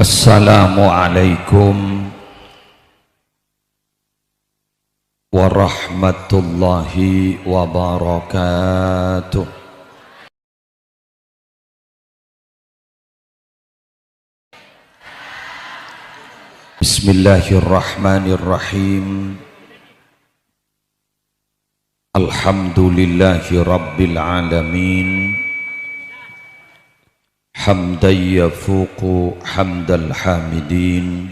Assalamualaikum warahmatullahi wabarakatuh. Bismillahirrahmanirrahim. Alhamdulillahi rabbil alamin. Hamdan yafuqu hamdal hamidin.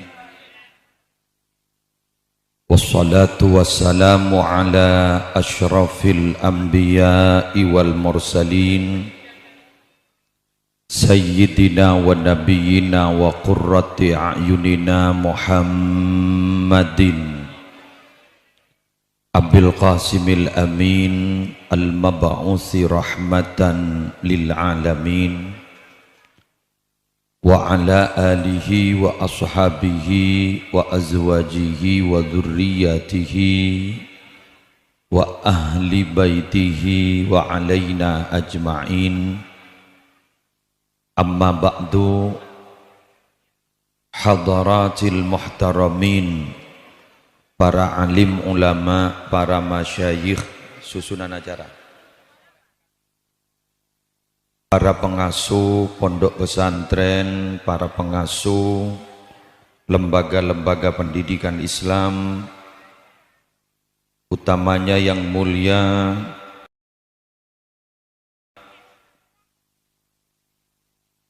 Wassalatu wassalamu ala ashrafil anbiya'i wal mursalin Sayyidina wa nabiyyina wa qurrati a'yunina Muhammadin Abil Qasimil Amin al-mab'uthi rahmatan lil alamin wa ala alihi wa ashabihi wa azwajihi wa dhurriyyatihi wa ahli baitihi wa alaina ajma'in. Amma ba'du, hadaratil muhtaramin, para alim ulama, para masyayikh, susunan acara, para pengasuh pondok pesantren, para pengasuh lembaga-lembaga pendidikan Islam, utamanya yang mulia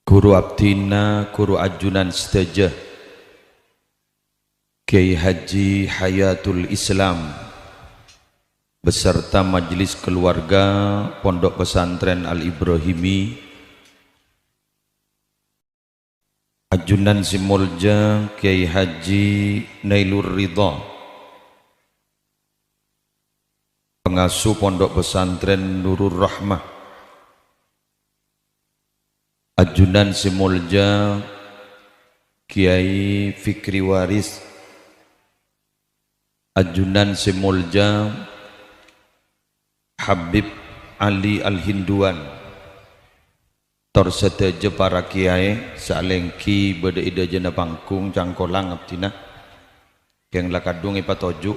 Guru Abdina, Guru Ajunan Stajah Kiai Haji Hayatul Islam beserta majelis keluarga Pondok Pesantren Al-Ibrahimi, Ajunan Simulja Kiai Haji Nailur Ridha, pengasuh Pondok Pesantren Nurul Rahmah, Ajunan Simulja Kiai Fikri Waris, Ajunan Simulja Habib Ali Al-Hinduan, torseteje para kiai salengki beda ida jena pangkung cangkolang abdina yang lakadung ipatoju,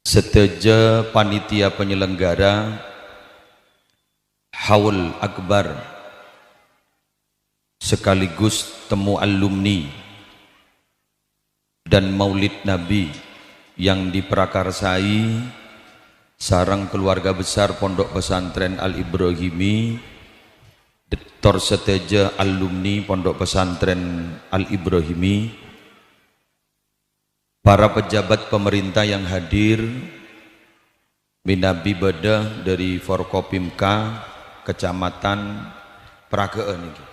seteje panitia penyelenggara Haul Akbar sekaligus temu alumni dan Maulid Nabi yang diprakarsai sarang keluarga besar Pondok Pesantren Al-Ibrahimi, Dr. Seteja alumni Pondok Pesantren Al-Ibrahimi, para pejabat pemerintah yang hadir, Minabi Beda dari Forkopimka Kecamatan Prakeun ini,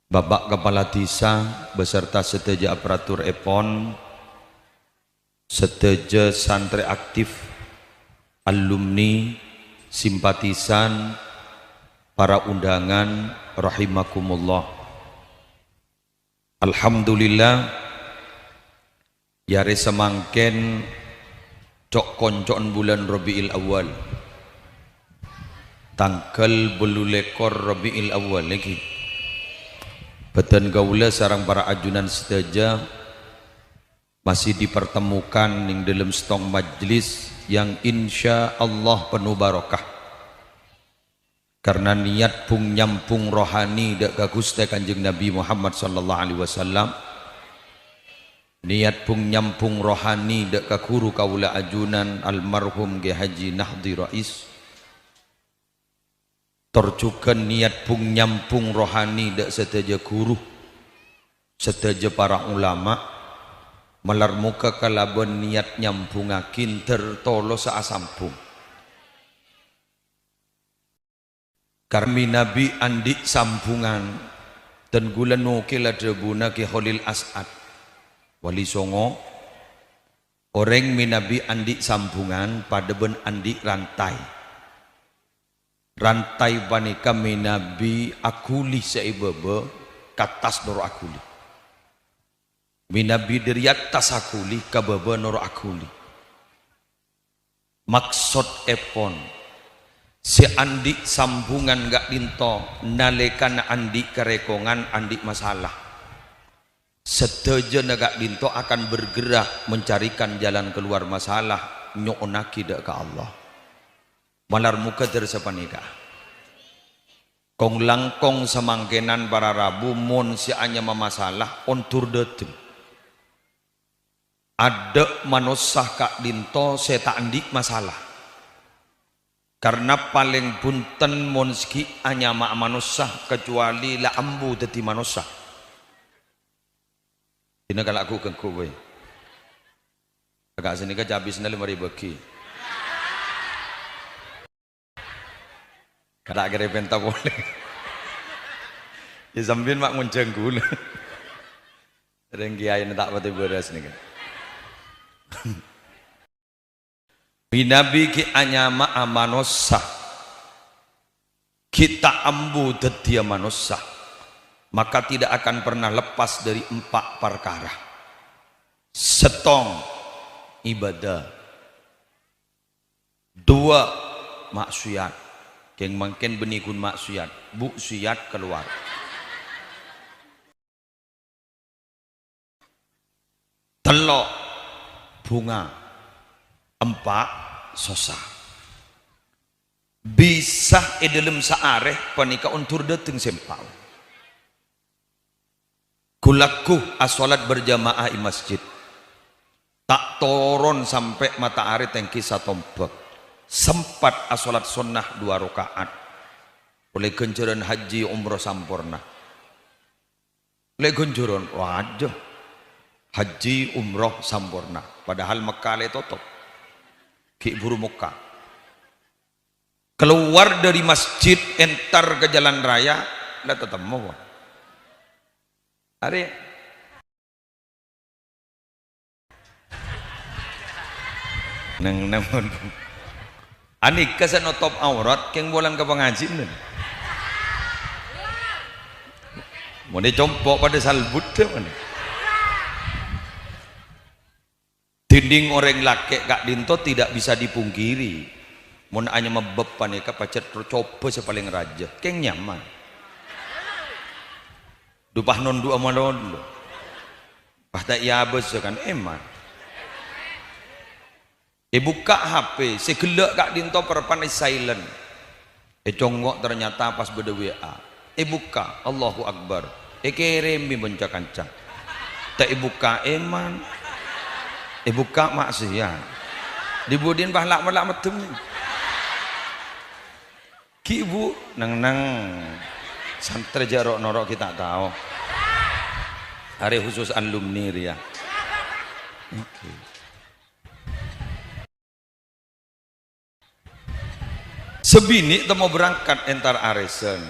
Bapak Kepala Desa beserta seteja aparatur EPON, seteja santri aktif, alumni, simpatisan, para undangan, rahimakumullah. Alhamdulillah, yare semangken cok koncon bulan Rabiul Awal, tanggal 12 Rabiul Awal lagi. Beten gaula sarang para ajunan sedaja masih dipertemukan ning dalam setong majlis yang insya Allah penuh barokah karena niat pung nyampung rohani dak ka Gusti Kanjeng Nabi Muhammad sallallahu alaihi wasallam, niat pung nyampung rohani dak ka guru kaula ajunan almarhum Kiai Haji Nahdi Rais, terjukan niat pung nyampung rohani dak seteja guru, seteja para ulama, melar muka kalaban niat nyampungakin tertolo saasampung. Karmi Nabi andi sampungan dan gula nukil adabuna Ki Khalil As'ad Wali Songo, orang minabi andi sampungan pada ben andi rantai panika minabi akuli seibebe katas noro akuli, minabi dari atas akuli kabebe noro akuli. Maksud epon si andi sambungan gak dinto nalekan andi kerekongan andi masalah setuju gak dinto akan bergerak mencarikan jalan keluar masalah nyonaki dak ke Allah malar muka tersepanika kong langkong semangkenan para rabu mon si anya mamasalah ontur deting ada manusia kak dinto saya tak andi masalah karena paling punten monski hanya mak manusia kecuali la ambu dadi manusia ini kalau aku ke kowe agak sini ke habis 5.000 bagi kada kira penta boleh ya sambil mak ngunceng gula renggi ayin tak pati beras nih kan binabi ki anyama amanosah kita ambu dedia manusia maka tidak akan pernah lepas dari 4 perkara setong ibadah 2 maksiat yang makin benikun maksiat buksiat keluar 3 bunga 4 sosa bisa dalam saareh panika untur dateng sempau kulaku asolat berjamaah di masjid tak turun sampai matahari tengki satombak sempat asolat sunnah 2 rakaat oleh genjuran haji umroh sampurna oleh genjuran wajah haji umroh sampurna padahal Mekah le tutup ki buru Mekah keluar dari masjid entar ke jalan raya lah tetap mau hari nang anik kesan top aurat keng bolang ke pengajian nih mau dicompok pada salbut mana dinding orang laki kak dinto tidak bisa dipungkiri mun hanya mebepan ya pacet coba sepaling raja keng nyaman dupah non dua malon pahta iya bos kan eman buka HP segelak kak dinto perpan silent congok ternyata pas beda WA buka Allahu Akbar keremi boncakanca tak buka eman buka maksiat dibudin pahlak melak metem ki ibu nang santri jarok norok kita tahu hari khusus alumni ya okay. Sebini temu berangkat entar aresen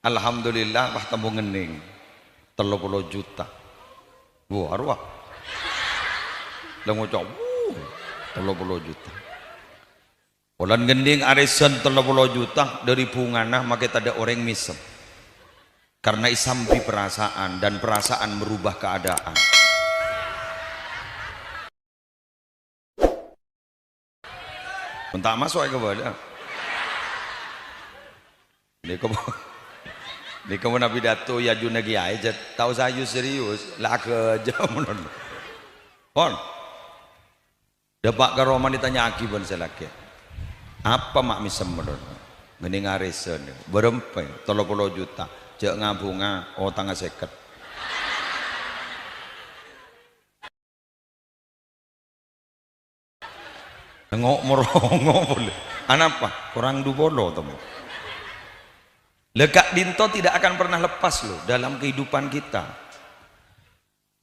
alhamdulillah wah temu ngening 30 juta wah arwah lah ngucap 30 juta bulan gending arisan 30 juta dari bunganah maka tak ada orang misem karena isampi perasaan dan perasaan merubah keadaan bentak masuk ke bawah ini kamu nabi dato ya junagi aja tahu saya serius lah ke jam pon dapat ke Roma ditanya akibat selaki apa mak misem menurut mending arisan berempe 30 juta cek ngabunga tangga seket ngok merongo boleh apa kurang dubolo temu lekak dinto tidak akan pernah lepas loh dalam kehidupan kita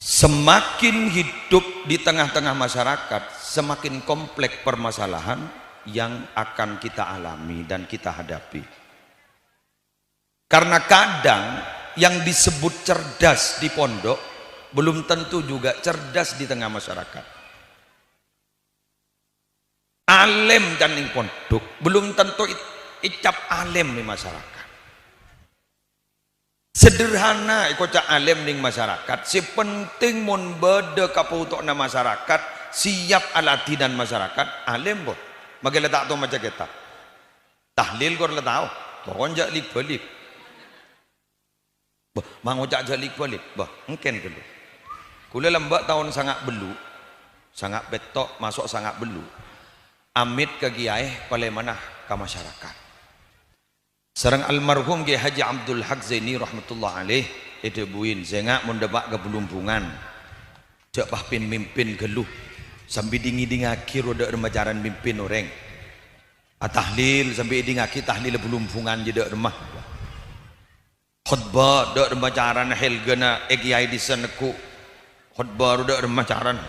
semakin hidup di tengah-tengah masyarakat semakin kompleks permasalahan yang akan kita alami dan kita hadapi karena kadang yang disebut cerdas di pondok belum tentu juga cerdas di tengah masyarakat alim kan ing pondok belum tentu icap alim di masyarakat sederhana ikut alim ning masyarakat si penting mun beda kapautokna masyarakat siap alati dan masyarakat alim boh magala tak tahu macam kita tahlil kor la tahu pokon jak lik balik bah mang ojak jalik balik bah engken dulu kula lembak tahun sangat belu sangat betok masuk sangat belu amit ke kiai pale mana ke masyarakat sareng almarhum Kiai Haji Abdul Haq Zaini rahmatullah alaih itu buin sehingga mendebak ke belumpungan jak pahpin mimpin geluh sampai dingi-dingaki roda remajaran mimpin orang tahlil sampai dingaki tahlil belumpungan jadi remah khutbah dak remajaran helgana kiai di saneku khutbah roda remajaran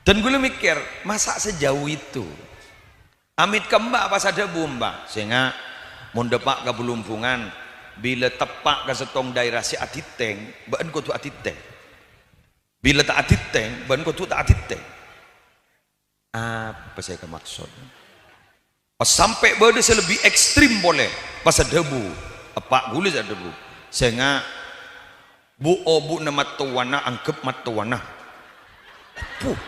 dan gue mikir masa sejauh itu amit kembak pas ada bomba sehingga mendepak ke belumpungan bila tepak ke setong daerah si atiteng bahan kutu atiteng bila tak atiteng bahan kutu tak atiteng apa saya kemaksud pas sampai berde lebih ekstrim boleh pas ada debu apa gulis ada debu sehingga bu obu nama tuana angkep matuana puh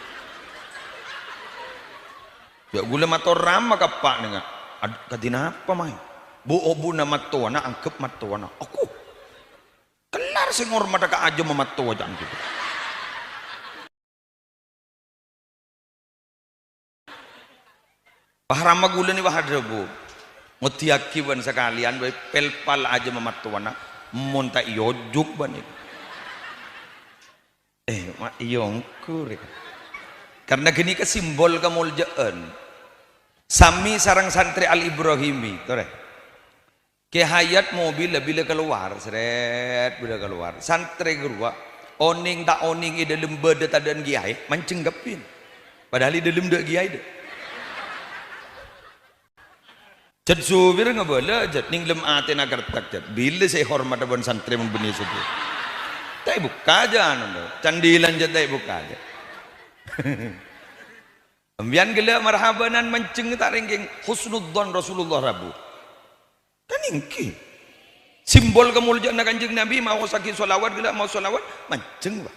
ya gula mato rama kapak dengan kadina apa mai bu obu nama tuana angkep matuana aku kelar sengor mata ka aja mamatua jangan gitu pahrama gula ni wahada bu ngutiaki ban sekalian bae pelpal aja mamatuana monta iyojuk ban mak iyongku karena gini ke simbol kemuljaan sami sarang santri Al Ibrahimi tore ke hayat mobil bila keluar seret bila keluar santri gerua oning tak oning ide lembe de tadan giai mancenggepin padahal ide lembe giai de jad subir ngabala jad ning lem atena kertak jad bila saya hormat abon santri membeni situ tai buka aja anu candilan jad tai buka aja ambian gila marhabanan manceng tak ringking husnudzon Rasulullah Rabu kan ingki simbol kemuliaan kanjeng Nabi mau sakit solawat gila mau solawat manceng bah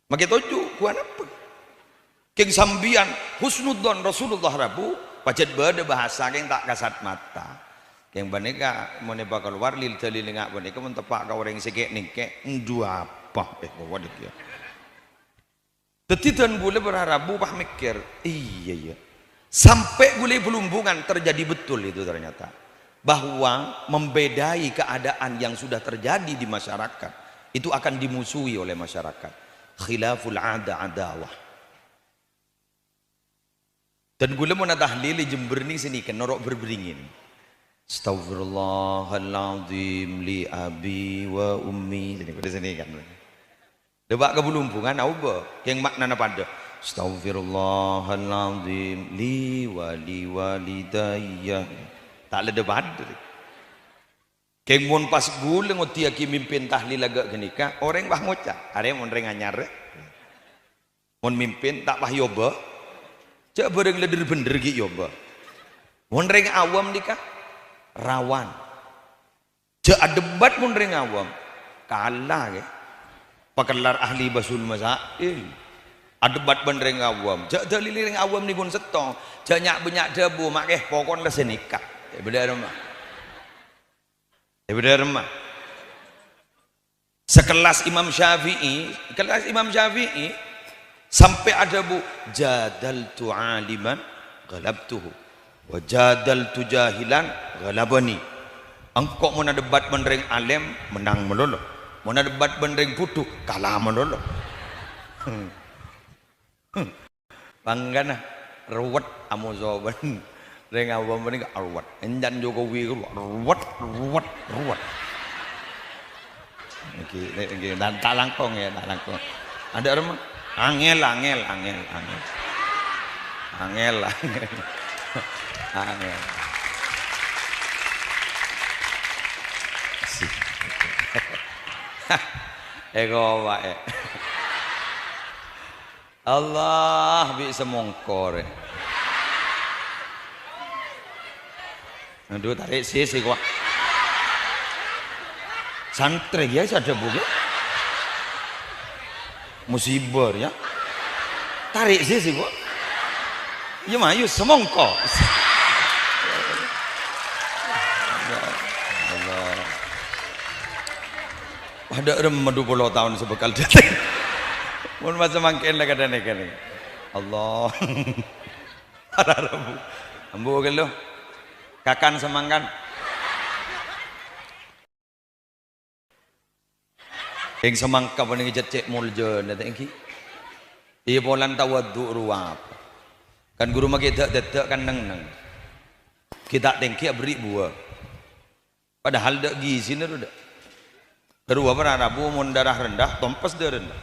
makai toju kuan apa king sambian husnudzon Rasulullah Rabu pacet bade bahasa yang tak kasat mata yang baneka mau nebak keluar lil telinga baneka mentepak ka orang sikek nike dua apa bawa dia tetitan gule berharabu pah mikir iya sampai gule belumbungan terjadi betul itu ternyata bahwa membedai keadaan yang sudah terjadi di masyarakat itu akan dimusuhi oleh masyarakat khilaful adawah dan gula mau tahlil Jember ni sini kan norok berberingin Astaghfirullahaladzim li abi wa ummi pada sini kan debak ke belumpungan apa yang maknanya pada Astaghfirullahaladzim li wali walidayya tak ada debat keng pas gula ngotiaki mimpin tahlil agak genika orang bah ngocak ada yang orang anyar mon mimpin tak bah yoba cak bareng leder bener gitu yoba orang awam nikah rawan cak debat orang awam kalah ke pakelar ahli basul masail debat bener awam cak dalil awam ni pun setong cak nyak banyak debu makeh pokon lah senikah benar mah benar mah sekelas Imam Syafi'i sampai ada bu jadaltu aliman ghalabtuhu wa jadaltu jahilan ghalabani engkau mau debat benereng alim menang melolo mau debat benereng putu kalah melolo panggana ruwet amo jawaban reng awam ini ke ruwet enjan Jokowi ruwet iki tak langkong ya tak langkong ada orang angel ego wae Allah bi semongkor aduh tarik sisi kok santri ya ada buku musibah ya tarik sisi kok ya mayu semongko ada 20 tahun sebekal datang mun masa mangken lah kadane kene Allah arabu ambu gelo kakan semangkan yang semangka paling cecek muljo nanti engki iya polan tawaddu ruap kan guru mah kita detek kan neng kita tengki beri buah padahal dak gizi dah kedua para Rabu mun darah rendah tompes dia rendah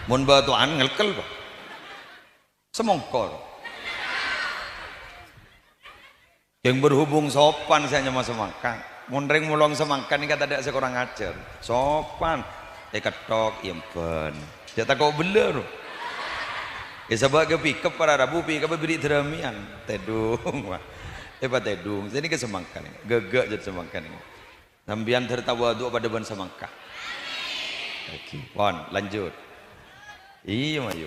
mun batuan ngelkel pak semongkol yang berhubung sopan saya nyama semangka mun ring mulong semangka ini kata ada sekurang ajar sopan ketok impen jatah kau beler sebab ke pikap para Rabu pikap beri deramian tedung hebat tedung jadi ke semangka nih gegak jadi semangka nih Nambian tertawa dua pada ban semangka. Oke, pon lanjut. Iya mayu.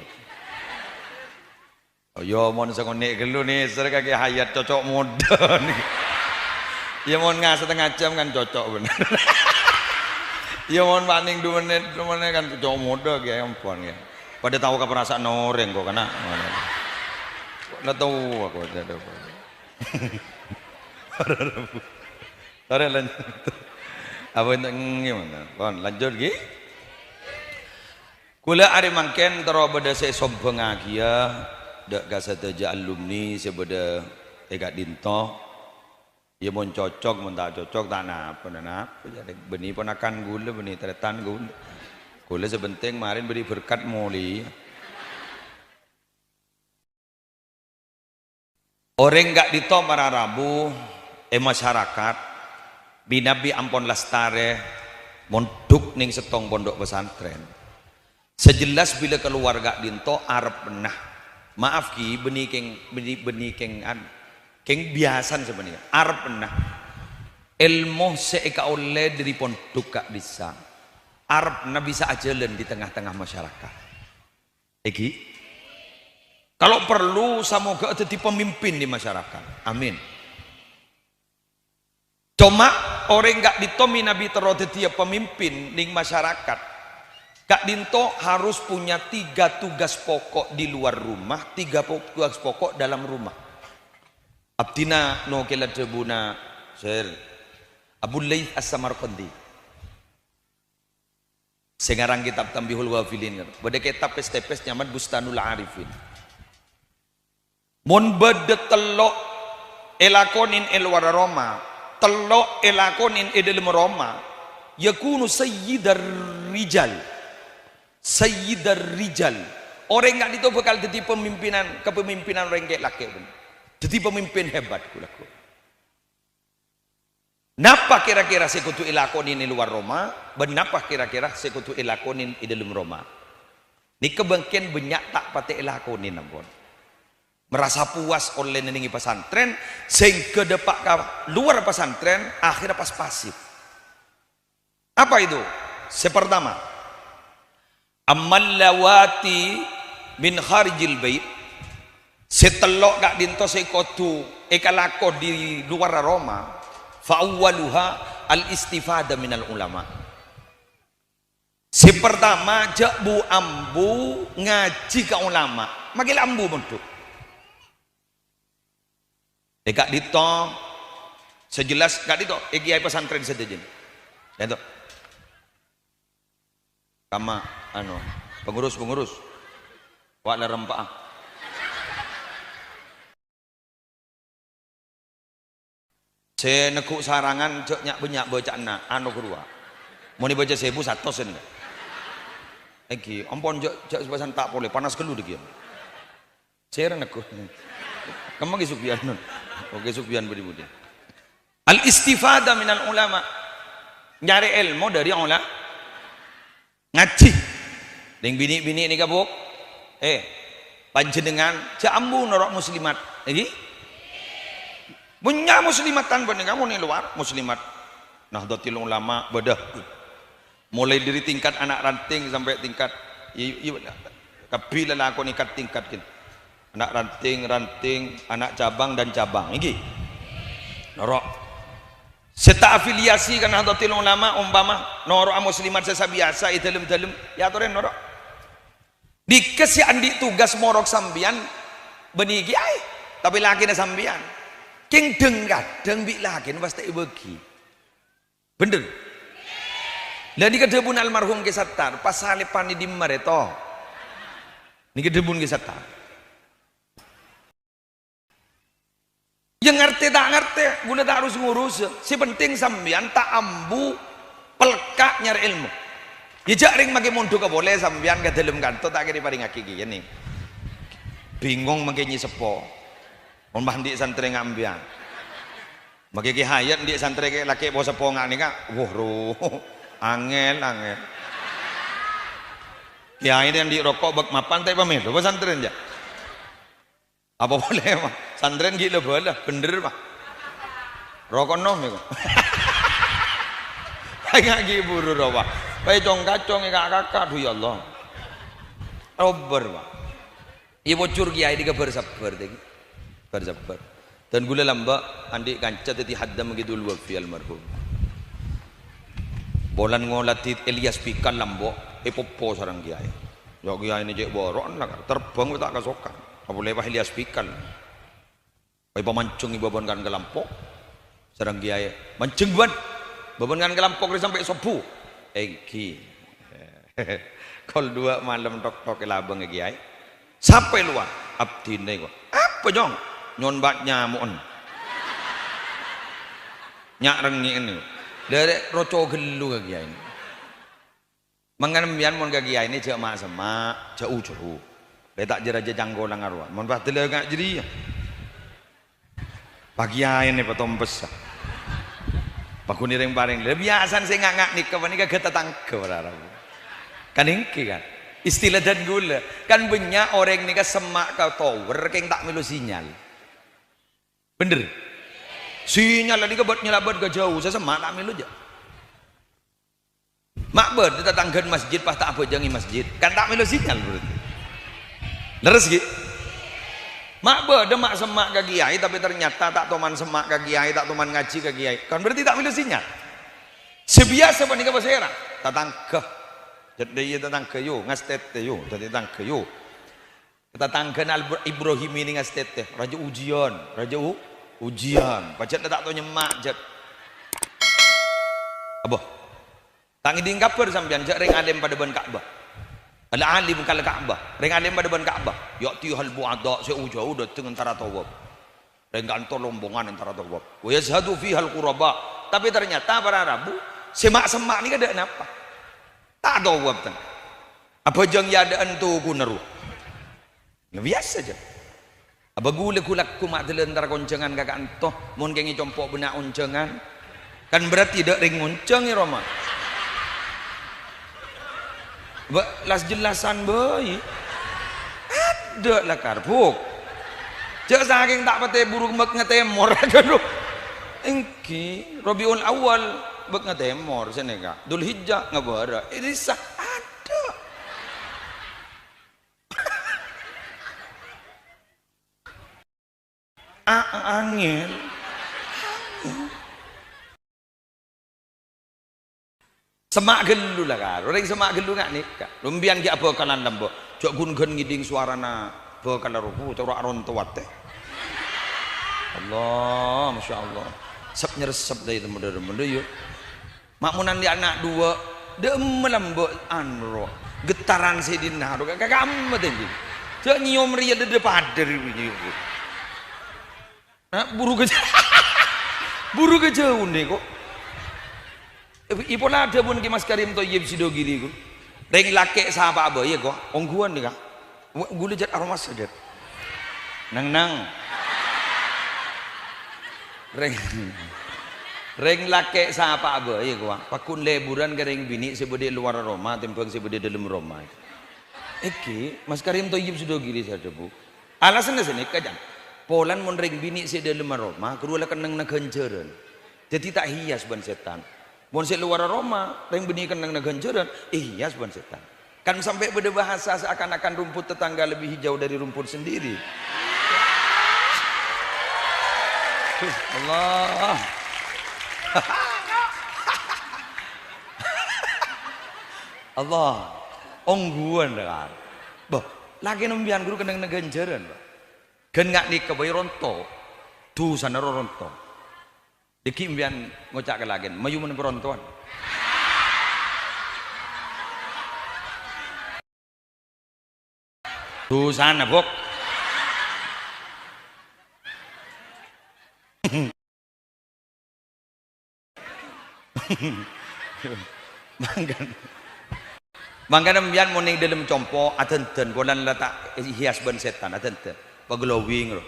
Oh yo mon sekonek gelu nih, serga ke hayat cocok muda nih. Ya mon setengah jam kan cocok bener. Ya mon paning 2 menit kan cocok muda ya ampun ya. Pada tahu ke perasaan orang kok karena mana. Nggak tahu aku ada apa. Tarik lanjut. Apa itu gimana? Kon lanjut gi. Kula ari mangken tero beda se sombong agia dak gasateja alumni sebeda ega dinto. Ya mon cocok mon tak cocok tak napa jadi beni ponakan gula beni teretan gula. Kula sebenting marin beri berkat muli. Orang enggak dito para Rabu masyarakat binabi ampon lastare monduk ning setong pondok pesantren sejelas bila keluarga dinto arep pernah maaf ki benih keng biasan sebenarnya arep pernah ilmu seeka oleh dari pondok gak bisa arep pernah bisa ajalan di tengah-tengah masyarakat iki kalau perlu semoga jadi pemimpin di masyarakat amin. Cuma orang gak ditomi Nabi terode tiap pemimpin ning masyarakat gak dinto harus punya 3 tugas pokok di luar rumah 3 tugas pokok dalam rumah abdina no kela debuna sir Abu Laith As-Samarqandi sengarang kitab Tambihul Wafilin beda kitab pes-tepes nyaman Bustanul Arifin mon beda telok elakonin elwara Roma telok elakonin dalam Roma yakunu sayyidar rijal orang nggak itu bakal jadi kepemimpinan orang kayak laki jadi pemimpin hebat kulaku napa kira-kira sekutu elakonin di luar Roma benapa kira-kira sekutu elakonin di dalam Roma ini kebangkian banyak tak pati elakonin ampun merasa puas oleh nenengi pesantren sehingga depak ke luar pesantren akhirnya pas pasif apa itu sepertama amal lawati min kharijil bait setelok gak dinto sekotu ekalako di luar Roma fa awwaluha al istifada minal ulama sepertama jakbu ambu ngaji ke ulama magil ambu bentuk Gak dito sejelas gak dito kiai pesantren saja jen ya toh kama pengurus wak la rempah saya nekuk sarangan cok nyak baca na kedua mau dibaca 1000 100 enggak iki ampun cok sebasan tak boleh panas kelu dikit saya nekuk kamu ke Sufyan oke Sufyan budi al istifada minal ulama nyari ilmu dari ulama ngaji ding bini-bini ini kabuk panjenengan jambu norok muslimat iki punya muslimatan bener kamu nih luar muslimat Nahdlatul Ulama bedah mulai dari tingkat anak ranting sampai tingkat kabila lah aku nikat tingkat gitu anak ranting, anak cabang dan cabang. Ini norok Seta afiliasi kan Nahdlatul Ulama umpama noro muslimat sesa biasa itu dalam ya toren noro dikasih andi tugas morok sambian beni kiai tapi laki na sambian king dengkat deng bi laki pasti bagi bener lah di kedebun almarhum kisattar pas salipan di mareto ni kedebun kisattar yang ngerti tak ngerti guna tak harus ngurus si penting sambian tak ambu pelkak nyari ilmu ya ring maki mundu ke boleh sambian ke dalam kantor tak kira paling ngaki gini bingung maki nyi sepo mau mandi santri ngambian maki ki hayat di santri ke laki bawa sepo ngak nih kak wah angel kiai ini yang di rokok bak mapan tapi pamit apa santri aja apa boleh mah santren gila bola bener mah rokok noh meko kayak gitu buru rawa kayak cong kakak aduh ya Allah ober mah iya bocor kiai di kabar sabar dan gula lamba andi kanca tadi haddam gitu luar fi almarhum bolan ngolatit Elias pikal lambo popo sarang kiai ya kiai ini cek boron lah terbang tak kasokan apa lewah Elias pikal ay pamancung ibabon kan kelampok sarang kiai mancung ban babon kan kelampok sampai sobu eki kol dua malam tok labang kiai sampai luar abdi nego apa jong nyon bat nyamon nyak rengi ini dari roco gelu ke kiai ini mengambian mon ke kiai ini cak mak semak jauh letak jeraja janggolang arwah mon batil gak jadi pagi ini patom besar pakuni ring paring biasan saya ngak nikah nikah gak tetangga berarap kan ini kan istilah dan gula kan banyak orang nikah semak kau tower keng tak milu sinyal bener sinyal nikah buat nyelabat ke jauh saya semak tak milu aja mak ber tetangga masjid pas tak apa jangi masjid kan tak milu sinyal berarti leres gitu mak ber mak semak ke kiai tapi ternyata tak toman semak ke kiai tak toman ngaji ke kiai kan berarti tak milu sinyal sebiasa panika basera tatangga jadi iya tatangga yo ngastet yo jadi tatangga yo tatangga Ibrahim ini ngastet raja ujian pacet tak tahu nyemak jat apa tangi dingkaper sampean jak ring alim pada ban Ka'bah ala alim kal Ka'bah ring alim pada ban Ka'bah ya'ti hal bu'ada seujuh dateng antara tawab ring kantor lombongan antara tawab wa yazhadu fiha al quraba tapi ternyata para Arabu semak-semak ni ada kenapa tak tawab tan apa jang ya ada antu kunaru biasa aja apa gula kulak kumak tele antara koncengan kakak antoh mun kengi compok benak oncengan kan berarti dak ring onceng ya Roma las jelasan bayi ada lah karbuk cek saking tak pate buruk mek ngetemor aduh engki Rabiul Awal bek ngetemor senega Dul Hijjah ngabara ini sah ada angin semak gelu lah kan orang semak gelu nggak nikah lumbian ki apa kalan lambo jok gun ngiding suarana bakal ruku cara aron tuat teh Allah Masya Allah sep nyeresep dari temen-temen yuk makmunan di anak dua dem lambo anro getaran sedina ro kakak amat anjing jok nyium ria de pader ini nah buru kejauh nih kok ipola ada pun ki Mas Karim Thayyib Sidogiri ku ring lake sapa apa ya kok ongguan nih kak gule jat aroma sedet nang ring lake sapa apa ya kok pakun leburan ke ring bini sebede luar Roma tempeng sebede dalam Roma iki Mas Karim Thayyib Sidogiri sada bu alasan sini kadang polan mun ring bini sebede dalam Roma kedua kenang nagenjeren jadi tak hias ban setan mun se luar Roma ring bini kenang nagenjeren hias ban setan kan sampai beda bahasa seakan-akan rumput tetangga lebih hijau dari rumput sendiri Allah Allah ongguan kan boh lagi nembian guru kena negenjeran gen ngak nikah bayi ronto tu sana ronto diki mbian ngocak ke lagi mayu men berontoan tu sana bok Mangkana mbian mau ning dalam compo atenten bolan letak hias ban setan atenten paglowing ro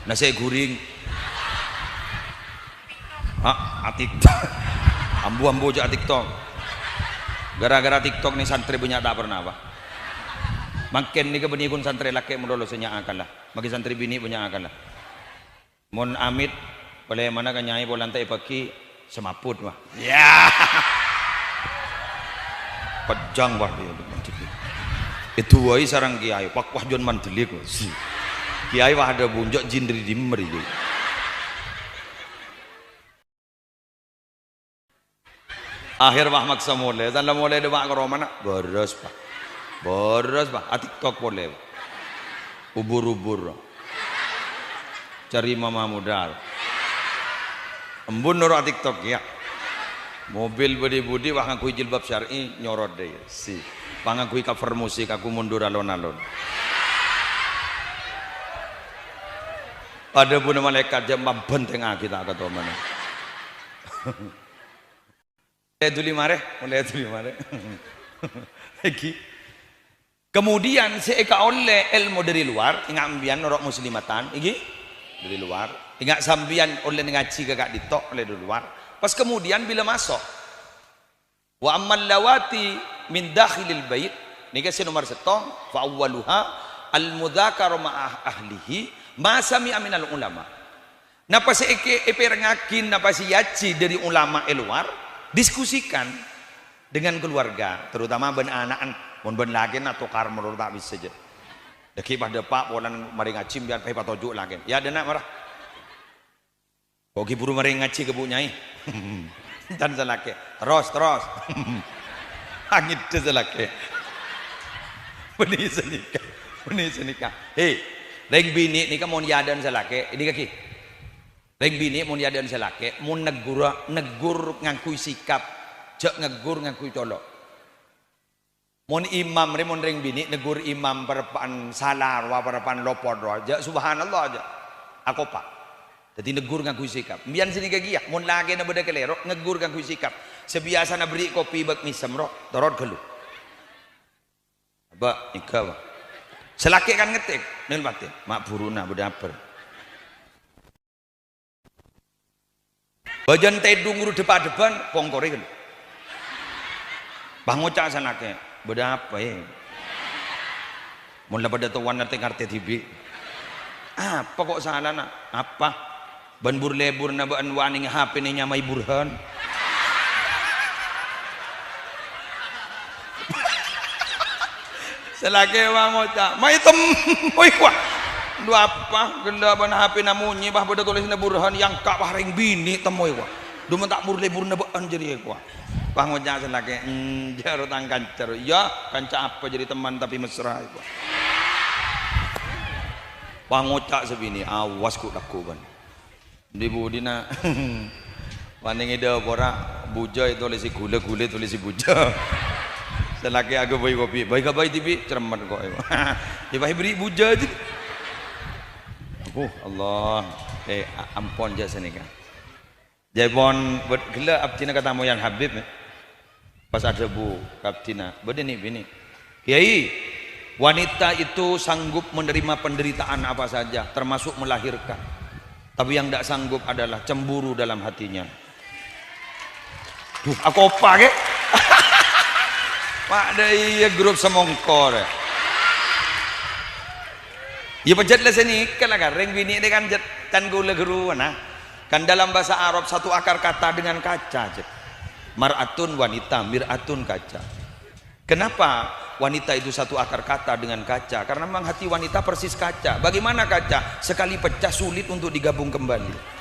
nasi guring TikTok ambu aja TikTok gara-gara TikTok nih santri banyak tak pernah apa makin nih kebenikun santri laki mendolos senyak lah bagi santri bini banyak lah mon amit boleh mana kan nyai bolantai pagi semaput mah ya pejang bah dia itu wai sarang kiai pak wah jon mantelik kiai wah ada bunjok jindri dimmer itu akhir wah maksa mulai dan mulai de mak romana boros pak TikTok boleh ubur cari mama muda embun noro TikTok ya mobil budi wah ngakui jilbab syar'i nyorot deh si pangakui cover musik aku mundur alon-alon ada pun malaikat jam benteng kita kata mana mulai tuli mare lagi kemudian seeka oleh ilmu dari luar ingat ambian norok muslimatan iki dari luar ingat sambian oleh ngaji kakak ditok oleh dari luar pas kemudian bila masuk wa ammal lawati min dakhilil bait nika nomor 1 fa awwaluha al mudzakar ma'ah ahlihi ma sami'a minal ulama napa seeke eperengakin napa si yaci dari ulama luar diskusikan dengan keluarga terutama ben anaan mon ben lagi atau kar menurut tak bisa saja deki pada pak bolan mari ngaji biar pai patojuk lagi ya dena marah Kogi buru mari ngaji ke bu nyai dan selake terus angit selake benih senika hei reng bini nika mon yadan selake ini kaki reng bini mon yadan selake mon negur ngangkui sikap jek negur ngangkui colok mon imam mon reng bini negur imam perpan salar wa perpan lopod aja subhanallah aja aku pak jadi negur ngangkui sikap mbian sini kagiah mon lagi na beda kelero negur ngangkui sikap sebiasa na beri kopi bak misem ro torot gelu ba ika ba selake kan ngetik nil batin mak buruna bedaper bajan tedung uru depan pongkore gelu bangocak sanake beda apa ya mon la pada tuan ngerti tibi apa kok salah nak apa ban burlebur na baan waning HP ni nyamai burhan selagi wangoca mai temui kuah dua apa genda ban HP na munyi bah beda tulis na burhan yang kak bah ring bini temui kuah duma tak burlebur na baan jadi kuah wangoca selagi jaro tangkan caro ya kanca apa jadi teman tapi mesra kuah wangoca sebini awas ku lakukan di budina paning ida pora buja itu lesi gula tulis si buja selagi aku bayi kopi baik TV cermat kok ibahi beri buja aja Allah ampun jasa nikah jabon gila abtina kata moyan Habib pas ada bu kaptina beda nih bini kiai wanita itu sanggup menerima penderitaan apa saja termasuk melahirkan tapi yang tidak sanggup adalah cemburu dalam hatinya. Aku opa ke? Pak dari grup semongkor. Ya pejet lah sini kan reng bini ini kan jet kan gula guru nah. Kan dalam bahasa Arab satu akar kata dengan kaca jet. Mar'atun wanita, mir'atun kaca. Kenapa wanita itu satu akar kata dengan kaca? Karena memang hati wanita persis kaca. Bagaimana kaca? Sekali pecah sulit untuk digabung kembali.